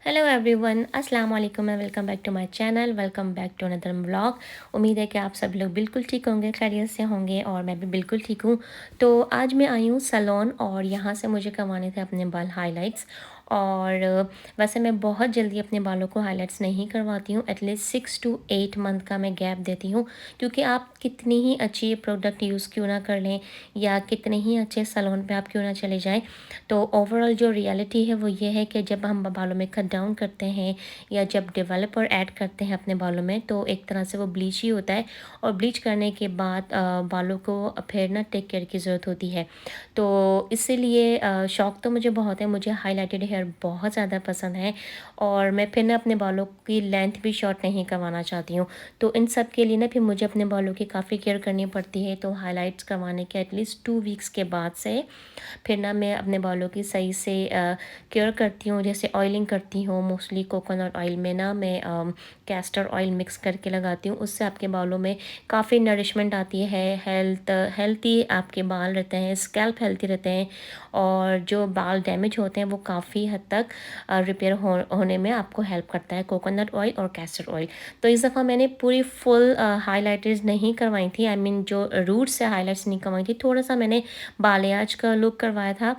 Hello everyone, अस्सलाम वालेकुम and welcome back to my channel. Welcome back to another vlog. उम्मीद है कि आप सब लोग बिल्कुल ठीक होंगे, खैरियत से होंगे और मैं भी बिल्कुल ठीक हूँ। तो आज मैं आई हूँ सैलून और यहाँ से मुझे करवाने थे अपने बाल हाइलाइट्स। और वैसे मैं बहुत जल्दी अपने बालों को हाइलाइट्स नहीं करवाती हूँ। एटलीस्ट 6 to 8 मंथ का मैं गैप देती हूँ, क्योंकि आप कितनी ही अच्छी प्रोडक्ट यूज़ क्यों ना कर लें या कितने ही अच्छे सैलून पे आप क्यों ना चले जाएं, तो ओवरऑल जो रियलिटी है वो ये है कि जब हम बालों में कट डाउन करते हैं या जब डेवलपर ऐड करते हैं अपने बालों में, तो एक तरह से वो ब्लीच ही होता है। और ब्लीच करने के बाद बालों को फिर ना टेक केयर की ज़रूरत होती है। तो इसीलिए शौक़ तो मुझे बहुत है, मुझे हाइलाइटेड हेयर बहुत ज़्यादा पसंद है और मैं फिर ना अपने बालों की लेंथ भी शॉर्ट नहीं करवाना चाहती हूँ। तो इन सब के लिए ना फिर मुझे अपने बालों की काफ़ी केयर करनी पड़ती है। तो हाइलाइट्स करवाने के एटलीस्ट 2 वीक्स के बाद से फिर ना मैं अपने बालों की सही से केयर करती हूँ। जैसे ऑयलिंग करती हूँ, मोस्टली कोकोनट ऑयल में ना मैं कैस्टर ऑयल मिक्स करके लगाती हूँ। उससे आपके बालों में काफ़ी नरिशमेंट आती है, हेल्थी आपके बाल रहते हैं, स्कैल्प हेल्थी रहते हैं और जो बाल डैमेज होते हैं वो काफ़ी हद तक रिपेयर होने में आपको हेल्प करता है कोकोनट ऑयल और कैस्टर ऑयल। तो इस दफ़ा मैंने पूरी फुल हाइलाइटर्स नहीं करवाई थी, आई मीन जो रूट से हाइलाइट्स नहीं करवाई थी, थोड़ा सा मैंने बालियाज का लुक करवाया था।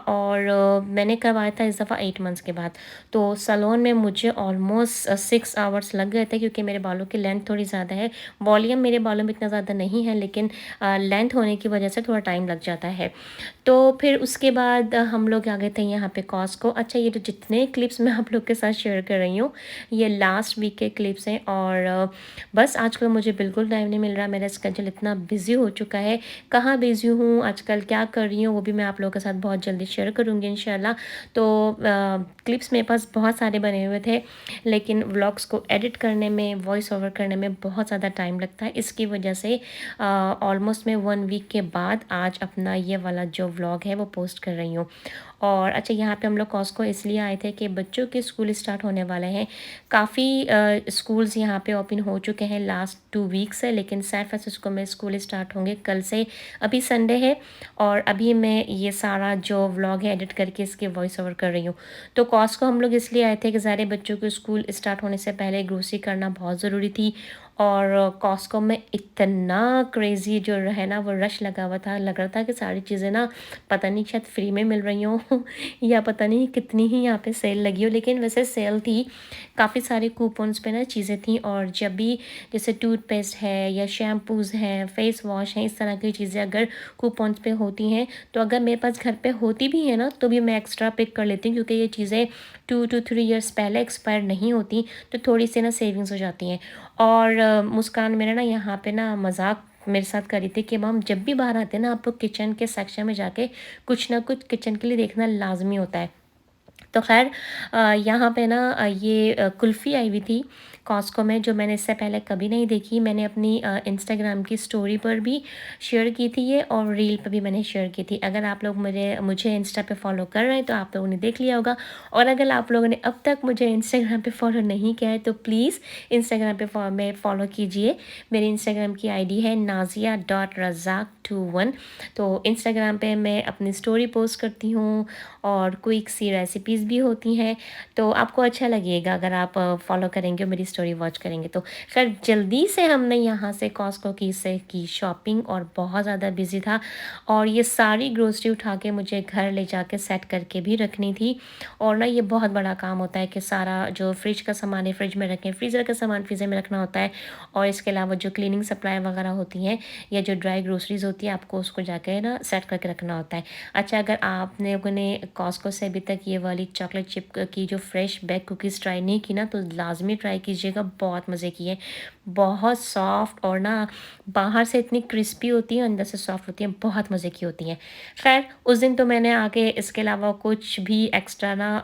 और मैंने करवाया था इस दफ़ा 8 मंथ्स के बाद। तो सैलून में मुझे ऑलमोस्ट 6 आवर्स लग गए थे, क्योंकि मेरे बालों की लेंथ थोड़ी ज़्यादा है। वॉल्यूम मेरे बालों में इतना ज़्यादा नहीं है, लेकिन लेंथ होने की वजह से थोड़ा टाइम लग जाता है। तो फिर उसके बाद हम लोग आ गए थे यहाँ पे कॉस्को। अच्छा, ये जो जितने क्लिप्स मैं आप लोग के साथ शेयर कर रही हूँ, ये लास्ट वीक के क्लिप्स हैं। और बस आजकल मुझे बिल्कुल टाइम नहीं मिल रहा, मेरा स्केड्यूल इतना बिज़ी हो चुका है। कहाँ बिज़ी हूँ आजकल, क्या कर रही हूँ, वो भी मैं आप लोगों के साथ बहुत जल्दी शेयर करूँगी इंशाल्लाह। तो क्लिप्स मेरे पास बहुत सारे बने हुए थे, लेकिन व्लॉग्स को एडिट करने में, वॉइस ओवर करने में बहुत ज़्यादा टाइम लगता है। इसकी वजह से ऑलमोस्ट मैं 1 वीक के बाद आज अपना ये वाला जो व्लॉग है वो पोस्ट कर रही हूँ। और अच्छा, यहाँ पे हम लोग कॉस्को इसलिए आए थे कि बच्चों के स्कूल स्टार्ट होने वाले हैं। काफ़ी स्कूल्स यहाँ पे ओपन हो चुके हैं लास्ट 2 वीक्स से, लेकिन सैन फ्रांसिस्को में स्कूल स्टार्ट होंगे कल से। अभी संडे है और अभी मैं ये सारा जो व्लॉग है एडिट करके इसके वॉइस ओवर कर रही हूँ। तो कॉस्को हम लोग इसलिए आए थे कि ज़ाहिर है बच्चों के स्कूल स्टार्ट होने से पहले ग्रोसरी करना बहुत ज़रूरी थी। और कॉस्को में इतना क्रेज़ी जो है ना, वो रश लगा हुआ था। लग रहा था कि सारी चीज़ें ना पता नहीं शायद फ्री में मिल रही हों या पता नहीं कितनी ही यहाँ पे सेल लगी हो, लेकिन वैसे सेल थी। काफ़ी सारे कूपन्स पे ना चीज़ें थी। और जब भी जैसे टूथपेस्ट है या शैम्पूज़ हैं, फेस वॉश हैं, इस तरह की चीज़ें अगर कूपन्स पे होती हैं, तो अगर मेरे पास घर पे होती भी है ना, तो भी मैं एक्स्ट्रा पिक कर लेती हूँ, क्योंकि ये चीज़ें 2 to 3 ईयर्स पहले एक्सपायर नहीं होती, तो थोड़ी सी ना सेविंग्स हो जाती हैं। और मुस्कान मेरा ना यहाँ पे ना मजाक मेरे साथ करी थी कि मैम जब भी बाहर आते हैं ना, आप लोग किचन के सेक्शन में जाके कुछ ना कुछ किचन के लिए देखना लाजमी होता है। तो ख़ैर यहाँ पे ना ये कुल्फ़ी आई हुई थी कॉस्को में, जो मैंने इससे पहले कभी नहीं देखी। मैंने अपनी इंस्टाग्राम की स्टोरी पर भी शेयर की थी ये, और रील पर भी मैंने शेयर की थी। अगर आप लोग मुझे इंस्टा पे फॉलो कर रहे हैं तो आप लोगों ने देख लिया होगा। और अगर आप लोगों ने अब तक मुझे इंस्टाग्राम पे फॉलो नहीं किया है तो प्लीज़ इंस्टाग्राम पे में फॉलो कीजिए। मेरी इंस्टाग्राम की आईडी है nazia.razak21। तो इंस्टाग्राम पे मैं अपनी स्टोरी पोस्ट करती हूँ और क्विक सी रेसिपीज़ भी होती हैं। तो आपको अच्छा लगेगा अगर आप फॉलो करेंगे और मेरी स्टोरी वॉच करेंगे। तो खैर जल्दी से हमने यहाँ से कॉस्को की शॉपिंग, और बहुत ज़्यादा बिजी था। और ये सारी ग्रोसरी उठा के मुझे घर ले जाके सेट करके भी रखनी थी। और ना ये बहुत बड़ा काम होता है कि सारा जो फ्रिज का सामान है फ्रिज में रखें, फ्रीज़र का सामान फ्रीज़र में रखना होता है। और इसके अलावा जो क्लीनिंग सप्लाई वगैरह होती हैं या जो ड्राई ग्रोसरीज होती है, आपको उसको जाके ना सेट करके रखना होता है। अच्छा, अगर आपने लोगों ने कॉस्को से अभी तक ये वाली चॉकलेट चिप की जो फ्रेश बेक कुकीज़ ट्राई नहीं की ना, तो लाजमी ट्राई कीजिएगा, बहुत मज़े की है। बहुत सॉफ्ट और ना बाहर से इतनी क्रिस्पी होती है, अंदर से सॉफ्ट होती है, बहुत मज़े की होती हैं। खैर उस दिन तो मैंने आके इसके अलावा कुछ भी एक्स्ट्रा ना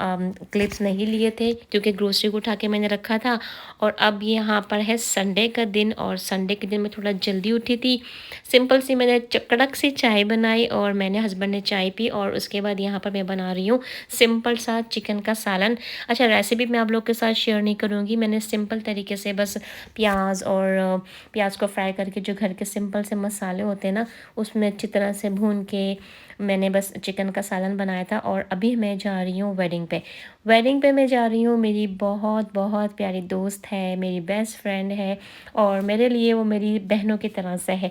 क्लिप्स नहीं लिए थे, क्योंकि ग्रोसरी को उठा के मैंने रखा था। और अब यहाँ पर है संडे का दिन, और संडे के दिन मैं थोड़ा जल्दी उठी थी। सिंपल सी मैंने कड़क सी चाय बनाई और मैंने हस्बैंड ने चाय पी। और उसके बाद यहाँ पर मैं बना रही हूँ सिंपल सा चिकन का सालन। अच्छा, रेसिपी मैं आप लोग के साथ शेयर नहीं करूँगी। मैंने सिंपल तरीके से बस प्याज, प्याज और प्याज को फ्राई करके जो घर के सिंपल से मसाले होते हैं ना, उसमें अच्छी तरह से भून के मैंने बस चिकन का सालन बनाया था। और अभी मैं जा रही हूँ वेडिंग पे मैं जा रही हूँ। मेरी बहुत बहुत प्यारी दोस्त है, मेरी बेस्ट फ्रेंड है और मेरे लिए वो मेरी बहनों की तरह से है।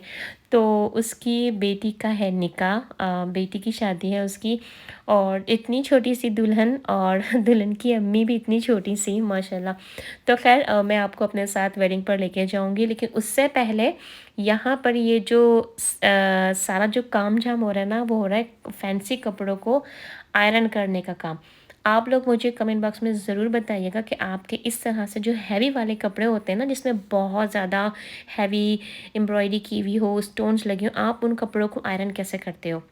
तो उसकी बेटी का है निकाह, बेटी की शादी है उसकी। और इतनी छोटी सी दुल्हन और दुल्हन की अम्मी भी इतनी छोटी सी माशाल्लाह। तो खैर मैं आपको अपने साथ वेडिंग पर लेके जाऊंगी, लेकिन उससे पहले यहाँ पर ये जो सारा जो काम झाम हो रहा है ना, वो हो रहा है फैंसी कपड़ों को आयरन करने का काम। आप लोग मुझे कमेंट बॉक्स में ज़रूर बताइएगा कि आपके इस तरह से जो हैवी वाले कपड़े होते हैं ना, जिसमें बहुत ज़्यादा हैवी एम्ब्रॉयडरी की हुई हो, स्टोन्स लगे हो, आप उन कपड़ों को आयरन कैसे करते हो।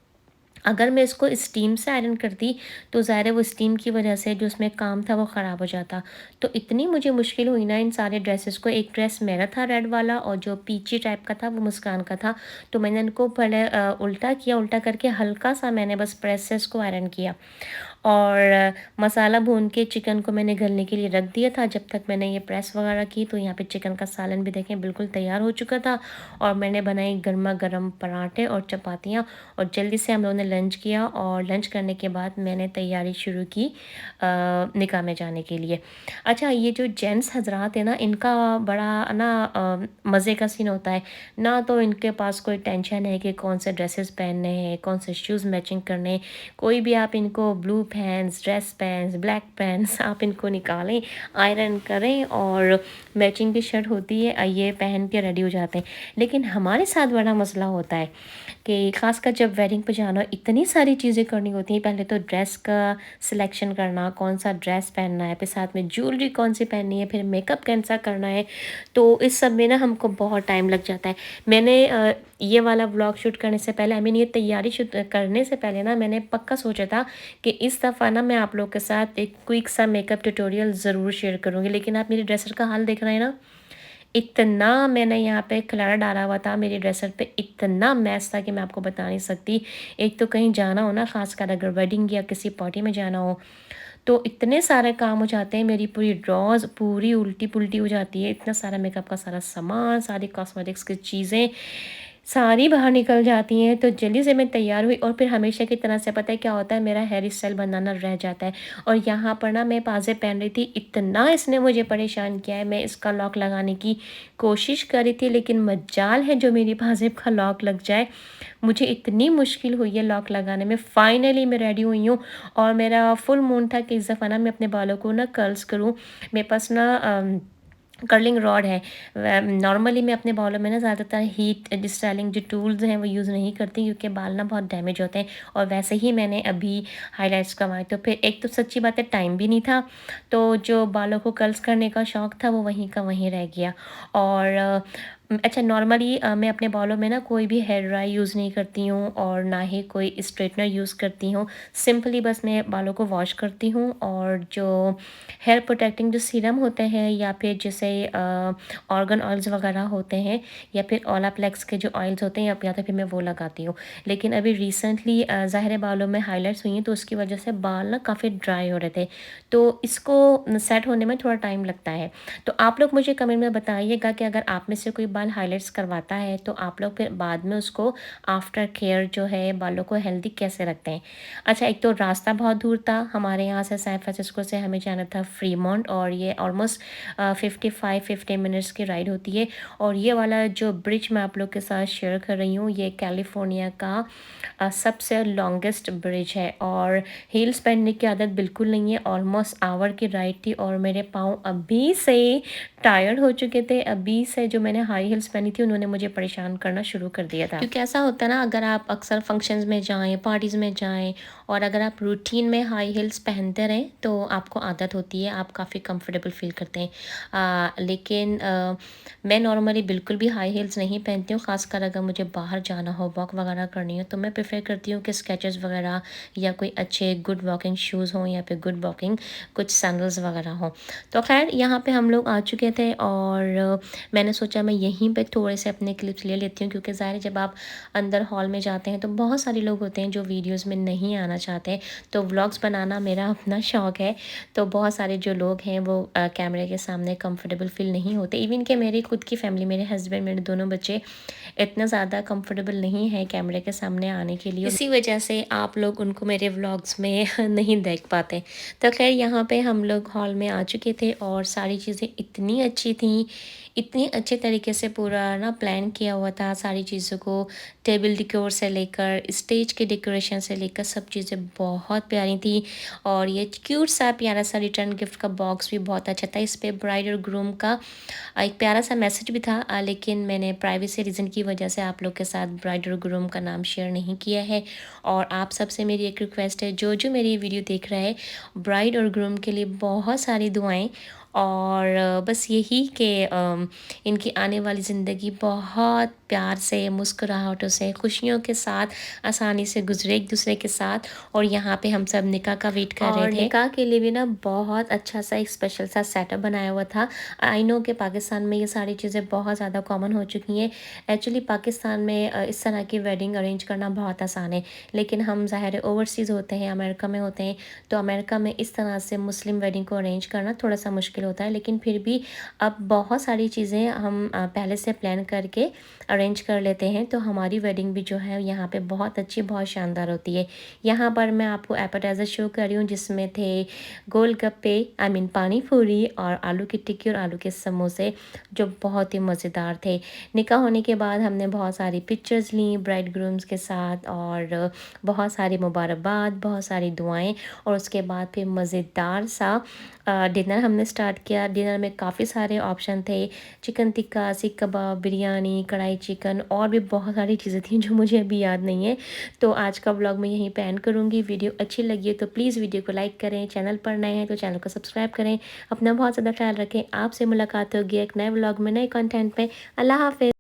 अगर मैं इसको स्टीम से आयरन करती तो ज़ाहिर है वो स्टीम की वजह से जो उसमें काम था वो ख़राब हो जाता। तो इतनी मुझे मुश्किल हुई ना इन सारे ड्रेसेस को। एक ड्रेस मेरा था रेड वाला और जो पीची टाइप का था वो मुस्कान का था। तो मैंने इनको पहले उल्टा किया, उल्टा करके हल्का सा मैंने बस प्रेस से इसको आयरन किया। और मसाला भून के चिकन को मैंने गलने के लिए रख दिया था। जब तक मैंने ये प्रेस वगैरह की तो यहाँ पे चिकन का सालन भी देखें बिल्कुल तैयार हो चुका था। और मैंने बनाई गर्मा गर्म पराठे और चपातियाँ और जल्दी से हम लोगों ने लंच किया। और लंच करने के बाद मैंने तैयारी शुरू की निकाह में जाने के लिए। अच्छा, ये जो जेंट्स हजरात है ना, इनका बड़ा ना मज़े का सीन होता है ना। तो इनके पास कोई टेंशन है कि कौन से ड्रेसेस पहनने हैं, कौन से शूज़ मैचिंग करने हैं। कोई भी आप इनको blue pants, dress pants, black pants आप इनको निकालें, आयरन करें और मैचिंग की शर्ट होती है ये पहन के रेडी हो जाते हैं। लेकिन हमारे साथ बड़ा मसला होता है कि ख़ासकर जब वेडिंग पे जाना, इतनी सारी चीज़ें करनी होती हैं। पहले तो ड्रेस का सिलेक्शन करना, कौन सा ड्रेस पहनना है, फिर साथ में ज्वेलरी कौन सी पहननी है, फिर मेकअप कैसा करना है। तो इस सब में ना हमको बहुत टाइम लग जाता है। मैंने ये वाला व्लॉग शूट करने से पहले, आई मीन ये तैयारी शूट करने से पहले ना, मैंने पक्का सोचा था कि इस दफ़ा ना मैं आप लोग के साथ एक क्विक सा मेकअप ट्यूटोरियल ज़रूर शेयर करूँगी। लेकिन आप मेरी ड्रेसर का हाल देख रहे हैं ना, इतना मैंने यहाँ पे खिलाड़ा डाला हुआ था मेरी ड्रेसर पे, इतना मैस था कि मैं आपको बता नहीं सकती। एक तो कहीं जाना हो ना, ख़ासकर अगर वेडिंग या किसी पार्टी में जाना हो, तो इतने सारे काम हो जाते हैं। मेरी पूरी ड्रॉज़ पूरी उल्टी पुल्टी हो जाती है। इतना सारा मेकअप का सारा सामान, सारी कॉस्मेटिक्स की चीज़ें सारी बाहर निकल जाती हैं। तो जल्दी से मैं तैयार हुई और फिर हमेशा की तरह से पता है क्या होता है, मेरा हेयर स्टाइल बनाना रह जाता है। और यहाँ पर ना मैं पाज़ेब पहन रही थी, इतना इसने मुझे परेशान किया है। मैं इसका लॉक लगाने की कोशिश कर रही थी, लेकिन मजाल है जो मेरी पाज़ेब का लॉक लग जाए। मुझे इतनी मुश्किल हुई है लॉक लगाने में। फाइनली मैं रेडी हुई हूँ और मेरा फुल मूड था कि इस दफ़ा ना मैं अपने बालों को ना कर्ल्स करूँ। मेरे पास ना कर्लिंग रॉड है। नॉर्मली मैं अपने बालों में ना ज़्यादातर हीट स्टाइलिंग जो टूल्स हैं वो यूज़ नहीं करती, क्योंकि बाल ना बहुत डैमेज होते हैं। और वैसे ही मैंने अभी हाइलाइट्स करवाए, तो फिर एक तो सच्ची बात है टाइम भी नहीं था, तो जो बालों को कर्ल्स करने का शौक़ था वो वहीं का वहीं रह गया। और अच्छा, नॉर्मली मैं अपने बालों में ना कोई भी हेयर ड्राई यूज़ नहीं करती हूँ और ना ही कोई स्ट्रेटनर यूज़ करती हूँ। सिंपली बस मैं बालों को वॉश करती हूँ और जो हेयर प्रोटेक्टिंग जो सीरम होते हैं या फिर जैसे ऑर्गन ऑयल्स वगैरह होते हैं या फिर ओलाप्लेक्स के जो ऑयल्स होते हैं या तो फिर मैं वो लगाती हूँ। लेकिन अभी रिसेंटली ज़ाहिर बालों में हाइलाइट्स हुई हैं, तो उसकी वजह से बाल ना काफ़ी ड्राई हो रहे थे, तो इसको सेट होने में थोड़ा टाइम लगता है। तो आप लोग मुझे कमेंट में बताइएगा कि अगर आप में से कोई बाल हाइलाइट्स करवाता है तो आप लोग फिर बाद में उसको आफ्टर केयर जो है बालों को हेल्दी कैसे रखते हैं। अच्छा, एक तो रास्ता बहुत दूर था, हमारे यहाँ से सैन फ्रांसिस्को से हमें जाना था फ्रीमोंट और ये ऑलमोस्ट 50 मिनट्स की राइड होती है। और ये वाला जो ब्रिज मैं आप लोग के साथ शेयर कर रही हूँ, ये कैलिफोर्निया का सबसे लॉन्गेस्ट ब्रिज है। और हील्स पहनने की आदत बिल्कुल नहीं है। ऑलमोस्ट आवर की राइड थी और मेरे पाँव अभी से टायर्ड हो चुके थे। अभी से जो मैंने हाई हील्स पहनी थी उन्होंने मुझे परेशान करना शुरू कर दिया था। क्योंकि ऐसा होता है ना, अगर आप अक्सर फंक्शंस में जाएं, पार्टीज़ में जाएं और अगर आप रूटीन में हाई हील्स पहनते रहें तो आपको आदत होती है, आप काफ़ी कंफर्टेबल फील करते हैं। लेकिन मैं नॉर्मली बिल्कुल भी हाई हील्स नहीं पहनती हूँ। ख़ासकर अगर मुझे बाहर जाना हो, वॉक वगैरह करनी हो, तो मैं प्रेफर करती हूँ कि स्केचेस वगैरह या कोई अच्छे गुड वॉकिंग शूज़ हों या फिर गुड वॉकिंग कुछ सैंडल्स वगैरह हों। तो खैर यहाँ पे हम लोग आ चुके थे और मैंने सोचा मैं यहीं यहीं पे थोड़े से अपने क्लिप्स ले लेती हूँ, क्योंकि ज़ाहिर है जब आप अंदर हॉल में जाते हैं तो बहुत सारे लोग होते हैं जो वीडियोज़ में नहीं आना चाहते। तो व्लॉग्स बनाना मेरा अपना शौक़ है। तो बहुत सारे जो लोग हैं वो कैमरे के सामने कंफर्टेबल फ़ील नहीं होते। इवन कि मेरी खुद की फैमिली, मेरे हस्बैंड, मेरे दोनों बच्चे इतना ज़्यादा कंफर्टेबल नहीं है कैमरे के सामने आने के लिए। इसी वजह से आप लोग उनको मेरे व्लॉग्स में नहीं देख पाते। तो ख़ैर यहाँ पे हम लोग हॉल में आ चुके थे और सारी चीज़ें इतनी अच्छी थीं, इतनी अच्छे तरीके से पूरा ना प्लान किया हुआ था सारी चीज़ों को, टेबल डेकोर से लेकर स्टेज के डेकोरेशन से लेकर सब चीज़ें बहुत प्यारी थी। और ये क्यूट सा प्यारा सा रिटर्न गिफ्ट का बॉक्स भी बहुत अच्छा था। इस पे ब्राइड और ग्रूम का एक प्यारा सा मैसेज भी था, लेकिन मैंने प्राइवेसी रीज़न की वजह से आप लोग के साथ ब्राइड और ग्रूम का नाम शेयर नहीं किया है। और आप सबसे मेरी एक रिक्वेस्ट है, जो जो मेरी वीडियो देख रहा है, ब्राइड और ग्रूम के लिए बहुत सारी दुआएं, और बस यही कि इनकी आने वाली ज़िंदगी बहुत प्यार से, मुस्कुराहटों से, खुशियों के साथ आसानी से गुजरे एक दूसरे के साथ। और यहाँ पे हम सब निकाह का वेट कर रहे थे। निकाह के लिए भी ना बहुत अच्छा सा एक स्पेशल सा सेटअप बनाया हुआ था। आई नो कि पाकिस्तान में ये सारी चीज़ें बहुत ज़्यादा कॉमन हो चुकी हैं। एक्चुअली पाकिस्तान में इस तरह की वेडिंग अरेंज करना बहुत आसान है, लेकिन हम ज़ाहिर है ओवरसीज़ होते हैं, अमेरिका में होते हैं, तो अमेरिका में इस तरह से मुस्लिम वेडिंग को अरेंज करना थोड़ा सा मुश्किल होता है। लेकिन फिर भी अब बहुत सारी चीज़ें हम पहले से प्लान करके अरेंज कर लेते हैं, तो हमारी वेडिंग भी जो है यहाँ पे बहुत अच्छी, बहुत शानदार होती है। यहाँ पर मैं आपको एपेटाइज़र शो कर रही हूँ, जिसमें थे गोलगप्पे, आई मीन पानी पूरी, और आलू की टिक्की और आलू के समोसे, जो बहुत ही मज़ेदार थे। निकाह होने के बाद हमने बहुत सारी पिक्चर्स ली ब्राइड ग्रूम्स के साथ, और बहुत सारी मुबारकबाद, बहुत सारी दुआएं, और उसके बाद फिर मज़ेदार सा डिनर हमने स्टार्ट किया। डिनर में काफ़ी सारे ऑप्शन थे, चिकन टिक्का, सीख कबाब, बिरयानी, कढ़ाई चिकन, और भी बहुत सारी चीज़ें थी जो मुझे अभी याद नहीं है। तो आज का व्लॉग मैं यहीं पे एंड करूँगी। वीडियो अच्छी लगी है तो प्लीज़ वीडियो को लाइक करें, चैनल पर नए हैं तो चैनल को सब्सक्राइब करें। अपना बहुत ज़्यादा ख्याल रखें। आपसे मुलाकात होगी एक नए व्लॉग में, नए कंटेंट में। अल्लाह हाफ़िज़।